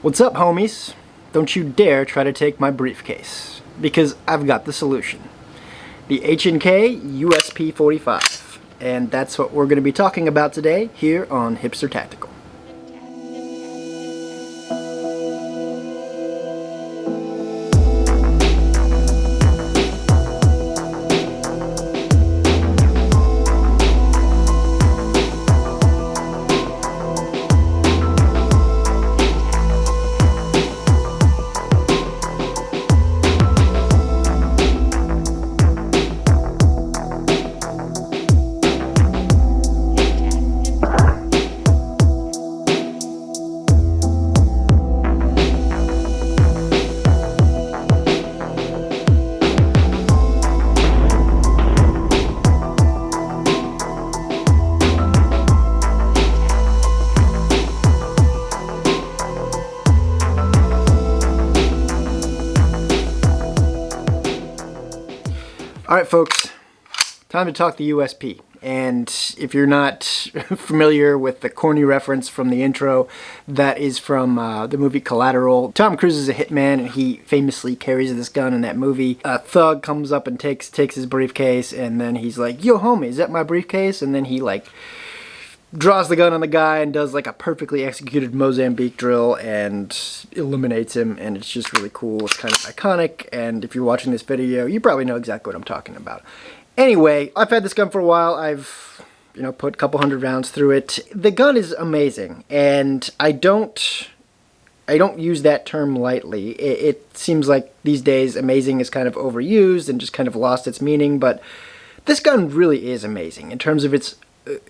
What's up, homies? Don't you dare try to take my briefcase, because I've got the solution. The H&K USP 45, and that's what we're going to be talking about today here on Hipster Tactical. Alright folks, time to talk the USP. And if you're not familiar with the corny reference from the intro, that is from the movie Collateral. Tom Cruise is a hitman and he famously carries this gun in that movie. A thug comes up and takes his briefcase, and then he's like, "Yo homie, is that my briefcase?" And then he draws the gun on the guy and does a perfectly executed Mozambique drill and eliminates him, and it's just really cool. It's kind of iconic, and if you're watching this video, you probably know exactly what I'm talking about. Anyway, I've had this gun for a while. I've, put a couple hundred rounds through it. The gun is amazing, and I don't use that term lightly. It seems like these days amazing is kind of overused and just kind of lost its meaning, but this gun really is amazing in terms of its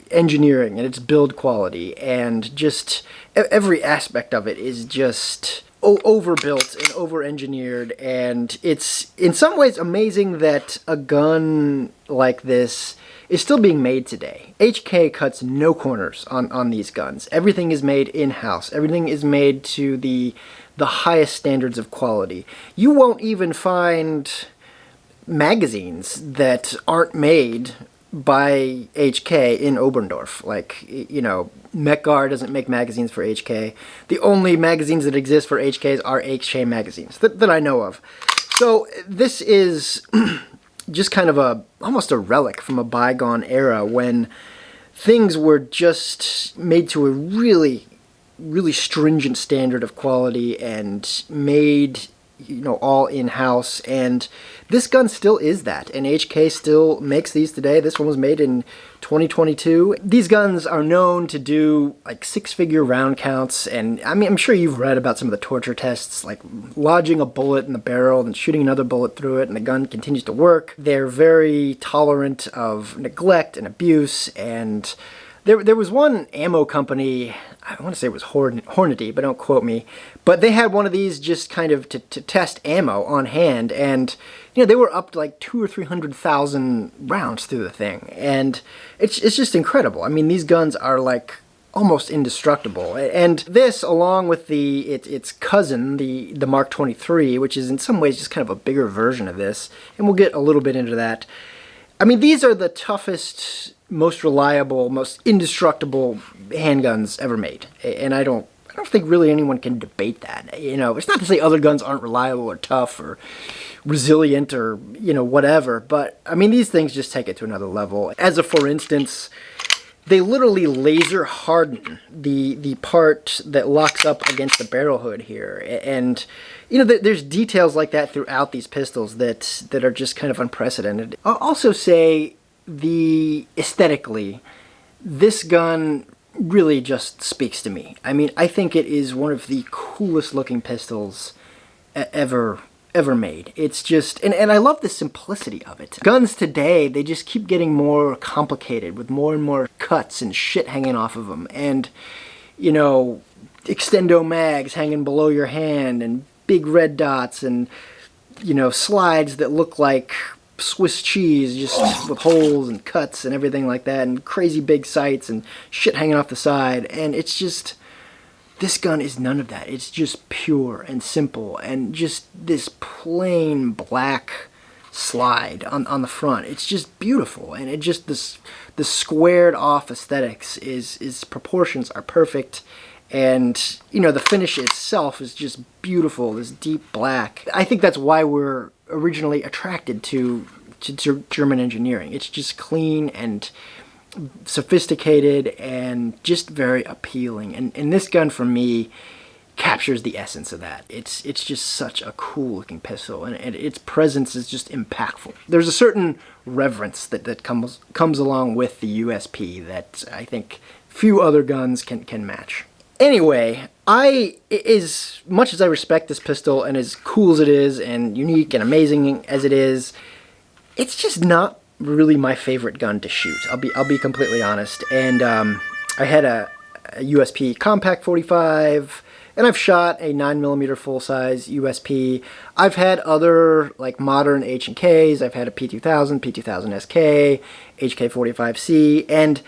engineering and its build quality, and just every aspect of it is just overbuilt and over-engineered, and it's in some ways amazing that a gun like this is still being made today. HK cuts no corners on these guns. Everything is made in-house. Everything is made to the highest standards of quality. You won't even find magazines that aren't made by HK in Oberndorf. Mechgar doesn't make magazines for HK. The only magazines that exist for HKs are HK magazines that I know of. So this is just kind of almost a relic from a bygone era when things were just made to a really, really stringent standard of quality and made all in-house, and this gun still is that, and HK still makes these today. This one was made in 2022. These guns are known to do six-figure round counts, and I'm sure you've read about some of the torture tests, like lodging a bullet in the barrel and shooting another bullet through it, and the gun continues to work. They're very tolerant of neglect and abuse, and there was one ammo company, I want to say it was Hornady, but don't quote me, but they had one of these just kind of to test ammo on hand, and they were up to 200,000 or 300,000 rounds through the thing, and it's just incredible. These guns are almost indestructible, and this, along with its cousin, the Mark 23, which is in some ways just kind of a bigger version of this, and we'll get a little bit into that. These are the toughest, most reliable, most indestructible handguns ever made, and I don't think really anyone can debate that. It's not to say other guns aren't reliable or tough or resilient or whatever, but these things just take it to another level. As for instance, they literally laser harden the part that locks up against the barrel hood here, and there's details like that throughout these pistols that are just kind of unprecedented. I'll also say aesthetically, this gun really just speaks to me. I think it is one of the coolest looking pistols ever made. It's just, and I love the simplicity of it. Guns today, they just keep getting more complicated with more and more cuts and shit hanging off of them, and extendo mags hanging below your hand, and big red dots, and slides that look like Swiss cheese, just with holes and cuts and everything like that, and crazy big sights and shit hanging off the side. And it's just, this gun is none of that. It's just pure and simple, and just this plain black slide on the front. It's just beautiful, and it just, the squared off aesthetics is proportions are perfect, And, you know, the finish itself is just beautiful, this deep black. I think that's why we're originally attracted to German engineering. It's just clean and sophisticated and just very appealing. And this gun, for me, captures the essence of that. It's just such a cool looking pistol, and its presence is just impactful. There's a certain reverence that comes along with the USP that I think few other guns can match. Anyway, as much as I respect this pistol and as cool as it is and unique and amazing as it is, it's just not really my favorite gun to shoot. I'll be completely honest. And I had a USP Compact 45, and I've shot a 9mm full-size USP. I've had other like modern H&Ks. I've had a P2000, P2000 SK, HK45C, and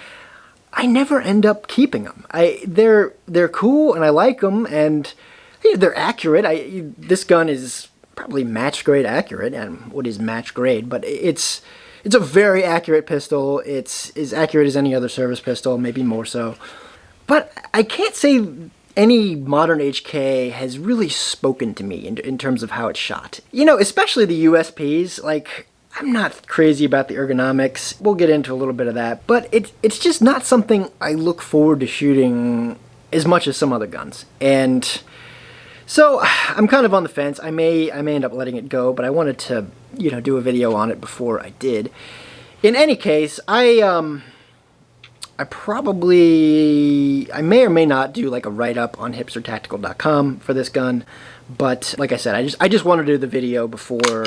I never end up keeping them. They're cool and I like them, and they're accurate. This gun is probably match grade accurate, and what is match grade? But it's a very accurate pistol. It's as accurate as any other service pistol, maybe more so. But I can't say any modern HK has really spoken to me in terms of how it's shot. You know, especially the USPs, like, I'm not crazy about the ergonomics. We'll get into a little bit of that, but it's just not something I look forward to shooting as much as some other guns. And so I'm kind of on the fence. I may end up letting it go, but I wanted to, you know, do a video on it before I did. In any case, I may or may not do like a write-up on hipstertactical.com for this gun, but like I said, I just wanted to do the video before,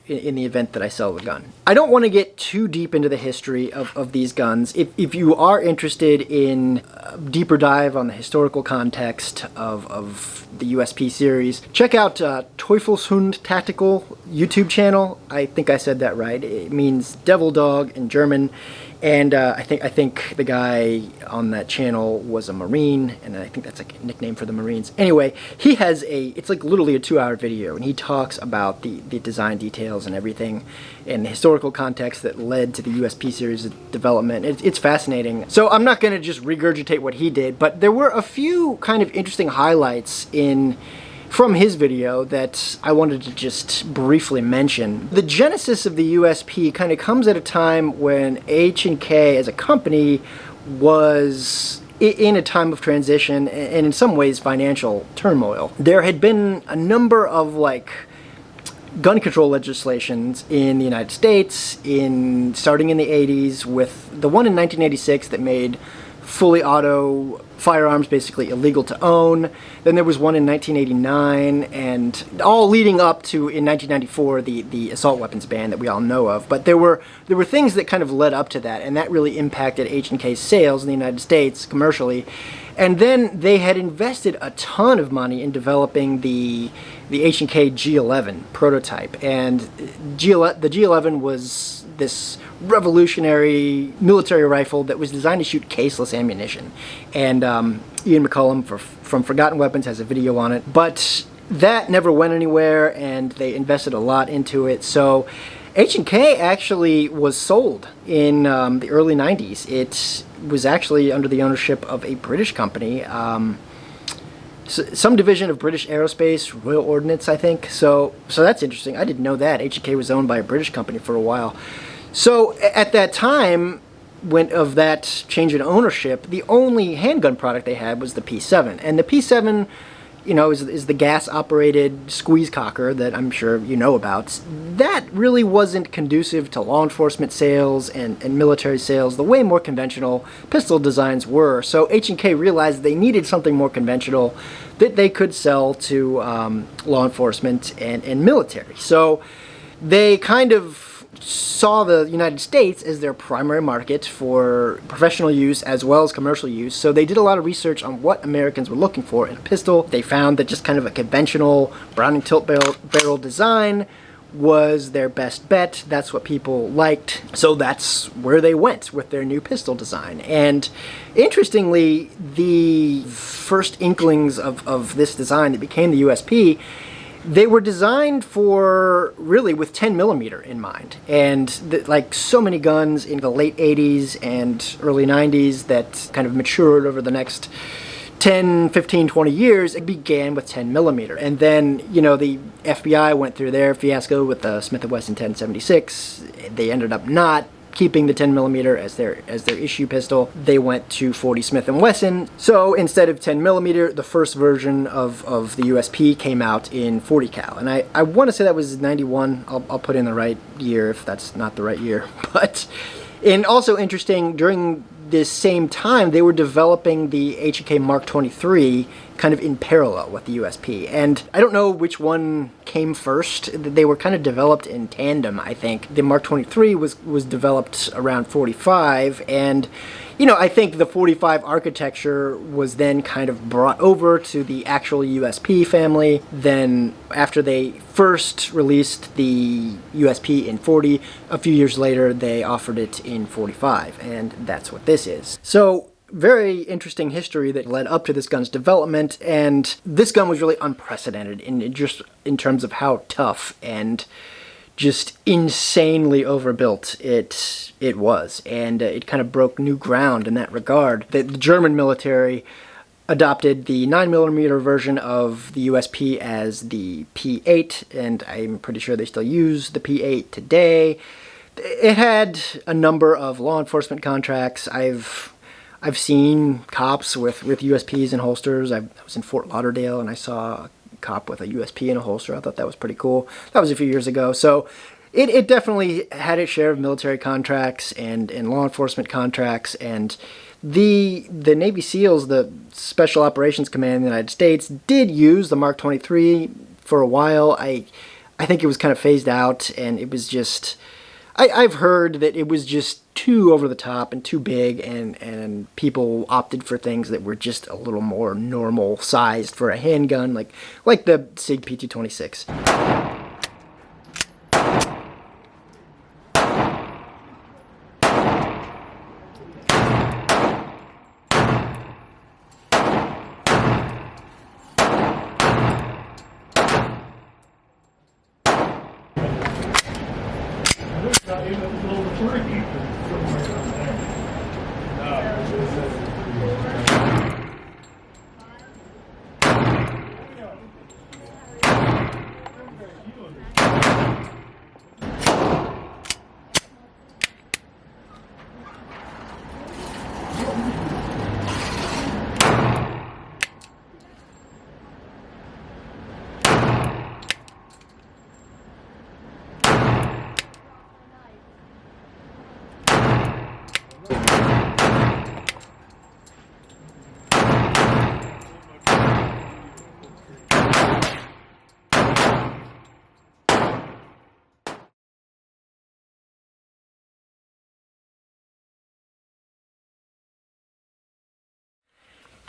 in the event that I sell the gun. I don't want to get too deep into the history of these guns. If you are interested in a deeper dive on the historical context of the USP series, check out Teufelsfund Tactical YouTube channel. I think I said that right. It means devil dog in German. And I think the guy on that channel was a Marine, and I think that's like a nickname for the Marines. Anyway, he has it's like literally a 2-hour video, and he talks about the design details and everything, and the historical context that led to the USP series development. It's fascinating. So I'm not going to just regurgitate what he did, but there were a few kind of interesting highlights from his video that I wanted to just briefly mention. The genesis of the USP kind of comes at a time when H&K as a company was in a time of transition and in some ways financial turmoil. There had been a number of like gun control legislations in the United States starting in the 80s, with the one in 1986 that made fully auto firearms basically illegal to own. Then there was one in 1989, and all leading up to, in 1994, the assault weapons ban that we all know of. But there were things that kind of led up to that, and that really impacted H&K's sales in the United States commercially. And then they had invested a ton of money in developing the H&K G11 prototype, and the G11 was this revolutionary military rifle that was designed to shoot caseless ammunition. And Ian McCullum from Forgotten Weapons has a video on it, but that never went anywhere, and they invested a lot into it. So H&K actually was sold in the early 90s. It was actually under the ownership of a British company, some division of British Aerospace, Royal Ordnance, I think. So that's interesting. I didn't know that. H&K was owned by a British company for a while. So at that time, of that change in ownership, the only handgun product they had was the P7. And the P7, you know, is the gas-operated squeeze cocker that I'm sure you know about. That really wasn't conducive to law enforcement sales and military sales the way more conventional pistol designs were. So H&K realized they needed something more conventional that they could sell to law enforcement and military. So they kind of saw the United States as their primary market for professional use as well as commercial use. So they did a lot of research on what Americans were looking for in a pistol. They found that just kind of a conventional Browning tilt barrel design was their best bet. That's what people liked. So that's where they went with their new pistol design. And interestingly, the first inklings of this design that became the USP, they were designed for really with 10mm in mind. And like so many guns in the late 80s and early 90s that kind of matured over the next 10, 15, 20 years, it began with 10 millimeter. And then, you know, the FBI went through their fiasco with the Smith & Wesson 1076. They ended up not keeping the 10 millimeter as their issue pistol. They went to 40 Smith & Wesson. So instead of 10 millimeter, the first version of the USP came out in 40 cal. And I want to say that was 91. I'll put in the right year if that's not the right year. But, and also interesting, during this same time, they were developing the H&K Mark 23 kind of in parallel with the USP. And I don't know which one came first. They were kind of developed in tandem, I think. The Mark 23 was developed around 45, and you know, I think the 45 architecture was then kind of brought over to the actual USP family. Then after they first released the USP in 40, a few years later they offered it in 45, and that's what this is. So very interesting history that led up to this gun's development, and this gun was really unprecedented in terms of how tough and just insanely overbuilt it was, and it kind of broke new ground in that regard. The German military adopted the 9mm version of the USP as the P8, and I'm pretty sure they still use the P8 today. It had a number of law enforcement contracts. I've seen cops with USPs in holsters. I was in Fort Lauderdale and I saw a cop with a USP in a holster. I thought that was pretty cool. That was a few years ago. So it definitely had its share of military contracts and law enforcement contracts. And the Navy SEALs, the Special Operations Command in the United States, did use the Mark 23 for a while. I think it was kind of phased out, and it was just... I've heard that it was just too over the top and too big, and people opted for things that were just a little more normal sized for a handgun, like the SIG P226.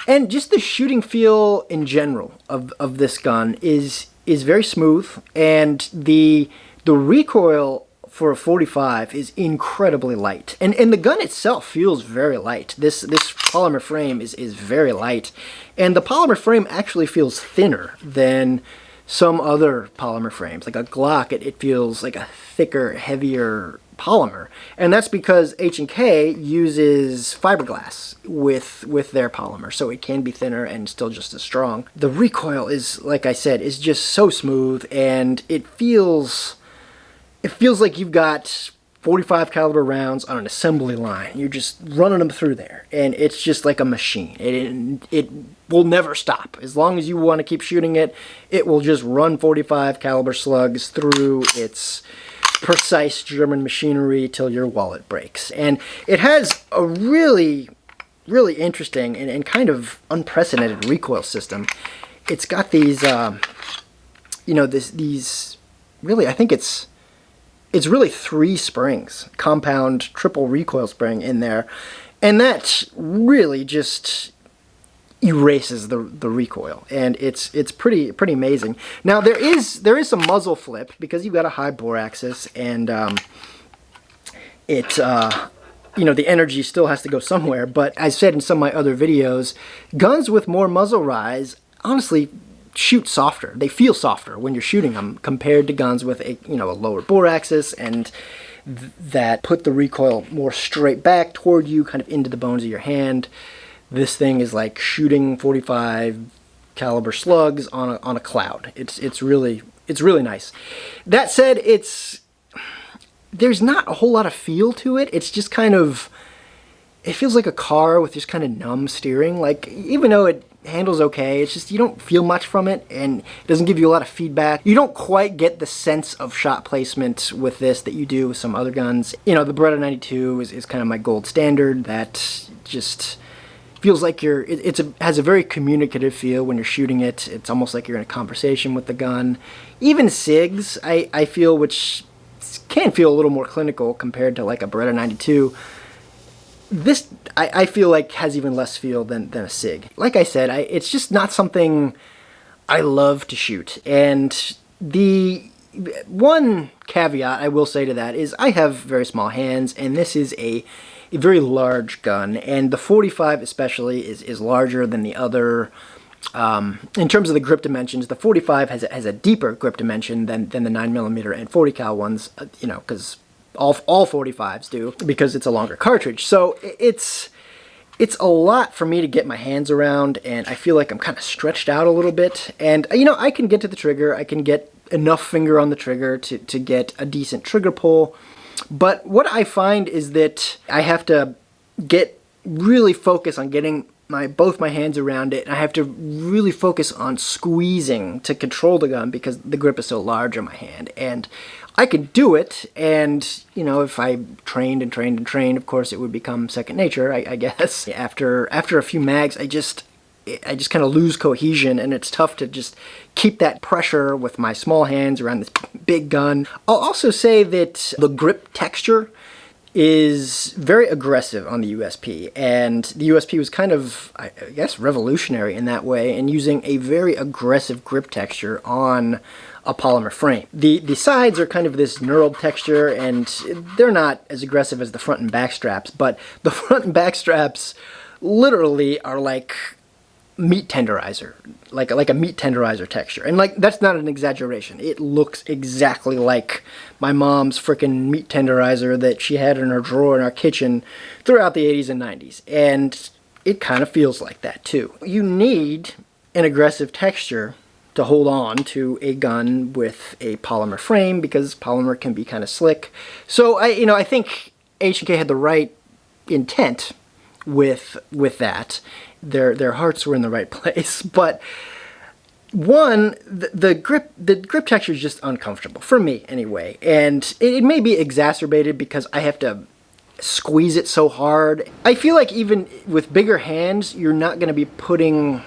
And just the shooting feel in general of this gun is very smooth, and the recoil for a 45 is incredibly light. And the gun itself feels very light. This polymer frame is very light, and the polymer frame actually feels thinner than some other polymer frames. Like a Glock, it feels like a thicker, heavier polymer, and that's because H&K uses fiberglass with their polymer, so it can be thinner and still just as strong. The recoil is, like I said, is just so smooth, and it feels like you've got 45 caliber rounds on an assembly line. You're just running them through there, and it's just like a machine. It will never stop. As long as you want to keep shooting it, it will just run 45 caliber slugs through its precise German machinery till your wallet breaks. And it has a really, really interesting and kind of unprecedented recoil system. It's got these, you know, these really, I think it's really 3 springs, compound triple recoil spring in there, and that really just erases the recoil, and it's pretty amazing. Now there is some muzzle flip because you've got a high bore axis, and you know, the energy still has to go somewhere. But as said in some of my other videos, guns with more muzzle rise honestly shoot softer. They feel softer when you're shooting them compared to guns with a lower bore axis and that put the recoil more straight back toward you, kind of into the bones of your hand. This thing is like shooting 45 caliber slugs on a cloud. It's really nice. That said, there's not a whole lot of feel to it. It's just kind of, it feels like a car with just kind of numb steering. Like, even though it handles okay, it's just you don't feel much from it, and it doesn't give you a lot of feedback. You don't quite get the sense of shot placement with this that you do with some other guns. You know, the Beretta 92 is kind of my gold standard. That just feels like has a very communicative feel when you're shooting it. It's almost like you're in a conversation with the gun. Even SIGs, I feel, which can feel a little more clinical compared to like a Beretta 92. This, I feel like, has even less feel than a SIG. Like I said, it's just not something I love to shoot. And the one caveat I will say to that is I have very small hands, and this is a very large gun, and the 45 especially is larger than the other. In terms of the grip dimensions, the 45 has a deeper grip dimension than the 9mm and 40 cal ones, you know, because all 45s do, because it's a longer cartridge. So it's a lot for me to get my hands around, and I feel like I'm kind of stretched out a little bit. And, you know, I can get to the trigger, I can get enough finger on the trigger to get a decent trigger pull. But what I find is that I have to really focus on getting both my hands around it, and I have to really focus on squeezing to control the gun because the grip is so large on my hand. And I can do it, and, you know, if I trained, of course it would become second nature, I guess. After a few mags, I just kind of lose cohesion, and it's tough to just keep that pressure with my small hands around this big gun. I'll also say that the grip texture is very aggressive on the USP, and the USP was kind of, I guess, revolutionary in that way, in using a very aggressive grip texture on a polymer frame. The sides are kind of this knurled texture, and they're not as aggressive as the front and back straps, but the front and back straps literally are like meat tenderizer, like a meat tenderizer texture. And like, that's not an exaggeration. It looks exactly like my mom's frickin' meat tenderizer that she had in her drawer in our kitchen throughout the 80s and 90s. And it kind of feels like that too. You need an aggressive texture to hold on to a gun with a polymer frame, because polymer can be kind of slick. So I think H&K had the right intent with that. Their hearts were in the right place, but the grip texture is just uncomfortable for me anyway, and it may be exacerbated because I have to squeeze it so hard. I feel like even with bigger hands, you're not going to be putting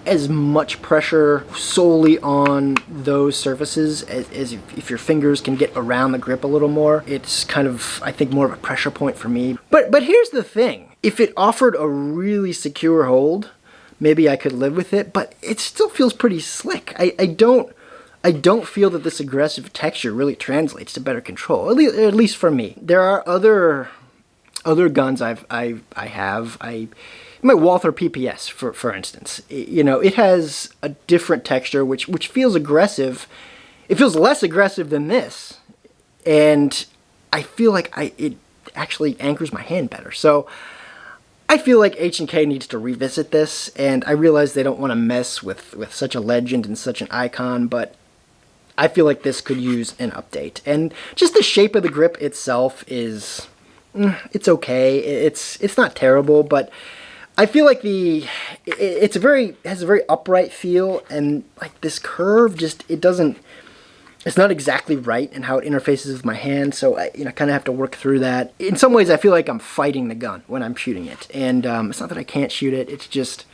as much pressure solely on those surfaces as if your fingers can get around the grip a little more. It's kind of, I think, more of a pressure point for me. But here's the thing. If it offered a really secure hold, maybe I could live with it, but it still feels pretty slick. I don't feel that this aggressive texture really translates to better control, at least for me. There are other guns I have. My Walther PPS, for instance, you know, it has a different texture, which feels aggressive. It feels less aggressive than this, and I feel like it actually anchors my hand better. So I feel like H&K needs to revisit this, and I realize they don't want to mess with such a legend and such an icon, but I feel like this could use an update. And just the shape of the grip itself is, it's okay. It's not terrible, but I feel like has a very upright feel, and like this curve just, it's not exactly right in how it interfaces with my hand, so I kind of have to work through that. In some ways, I feel like I'm fighting the gun when I'm shooting it, and it's not that I can't shoot it. It's just,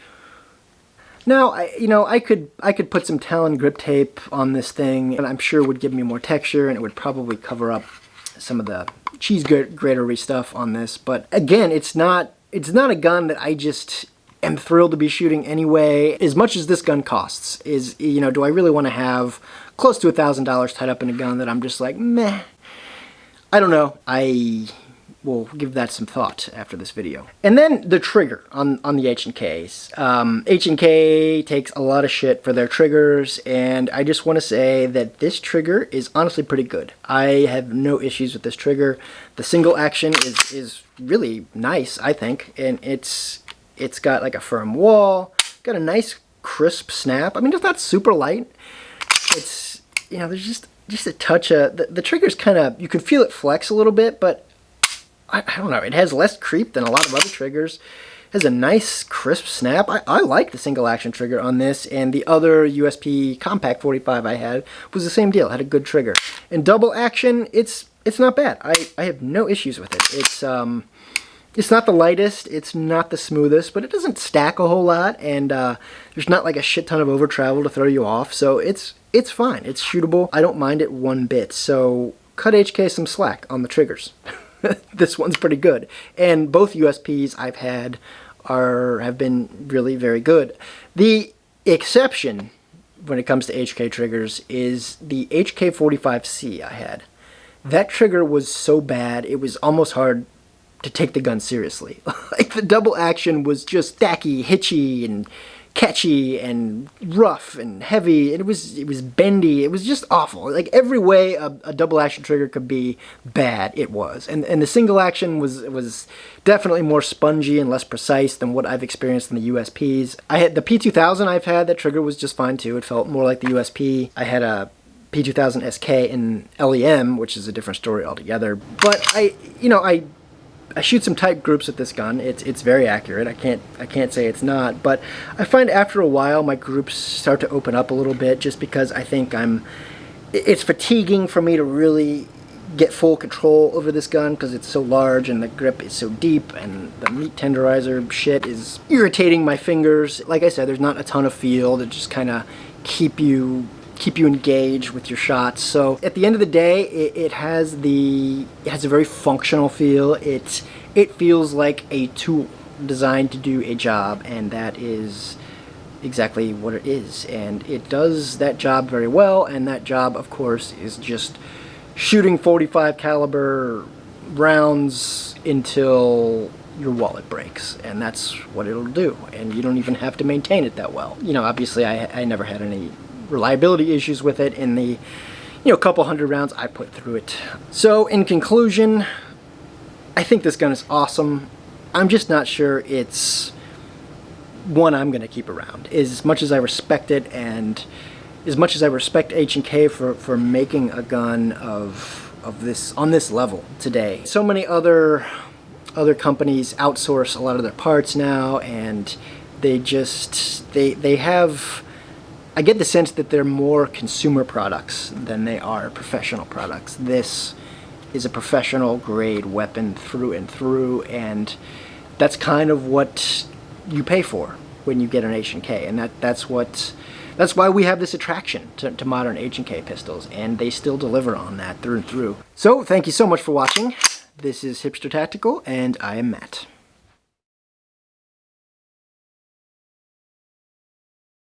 now I could put some Talon grip tape on this thing, and I'm sure it would give me more texture, and it would probably cover up some of the cheese gratery stuff on this. But again, it's not a gun that I just am thrilled to be shooting anyway. As much as this gun costs, do I really want to have close to $1,000 tied up in a gun that I'm just like, meh? I don't know. I will give that some thought after this video. And then the trigger on the H&Ks. H&K takes a lot of shit for their triggers, and I just want to say that this trigger is honestly pretty good. I have no issues with this trigger. The single action is really nice, I think, and it's It's got like a firm wall, got a nice crisp snap. I mean, it's not super light. It's, you know, there's just a touch of, the trigger's kind of, you can feel it flex a little bit, but I don't know, it has less creep than a lot of other triggers. It has a nice crisp snap. I like the single action trigger on this, and the other USP compact 45 I had was the same deal, had a good trigger. And double action, it's not bad. I have no issues with it. It's not the lightest, it's not the smoothest, but it doesn't stack a whole lot, and there's not like a shit ton of over travel to throw you off, so it's fine. It's shootable. I don't mind it one bit, so cut HK some slack on the triggers. This one's pretty good, and both USPs I've had have been really very good. The exception when it comes to HK triggers is the HK45C I had. That trigger was so bad, it was almost hard to take the gun seriously. Like, the double action was just stacky, hitchy, and catchy, and rough, and heavy. It was bendy. It was just awful. Like, every way a double action trigger could be bad, it was. And the single action was definitely more spongy and less precise than what I've experienced in the USPs. I had the P2000 I've had, that trigger was just fine too. It felt more like the USP. I had a P2000 SK in LEM, which is a different story altogether. But I shoot some tight groups with this gun. It's very accurate. I can't say it's not, but I find after a while my groups start to open up a little bit, just because I think it's fatiguing for me to really get full control over this gun, because it's so large and the grip is so deep, and the meat tenderizer shit is irritating my fingers. Like I said, there's not a ton of feel to just kind of keep you engaged with your shots. So at the end of the day, it has a very functional feel. It feels like a tool designed to do a job, and that is exactly what it is. And it does that job very well, and that job, of course, is just shooting 45 caliber rounds until your wallet breaks, and that's what it'll do. And you don't even have to maintain it that well. You know, obviously I never had any reliability issues with it in the couple hundred rounds I put through it. So in conclusion, I think this gun is awesome. I'm just not sure it's one I'm going to keep around. As much as I respect it, and as much as I respect H&K for making a gun of this on this level today. So many other companies outsource a lot of their parts now, and they have, I get the sense that they're more consumer products than they are professional products. This is a professional grade weapon through and through, and that's kind of what you pay for when you get an H&K, and that's why we have this attraction to modern H&K pistols, and they still deliver on that through and through. So thank you so much for watching. This is Hipster Tactical, and I am Matt.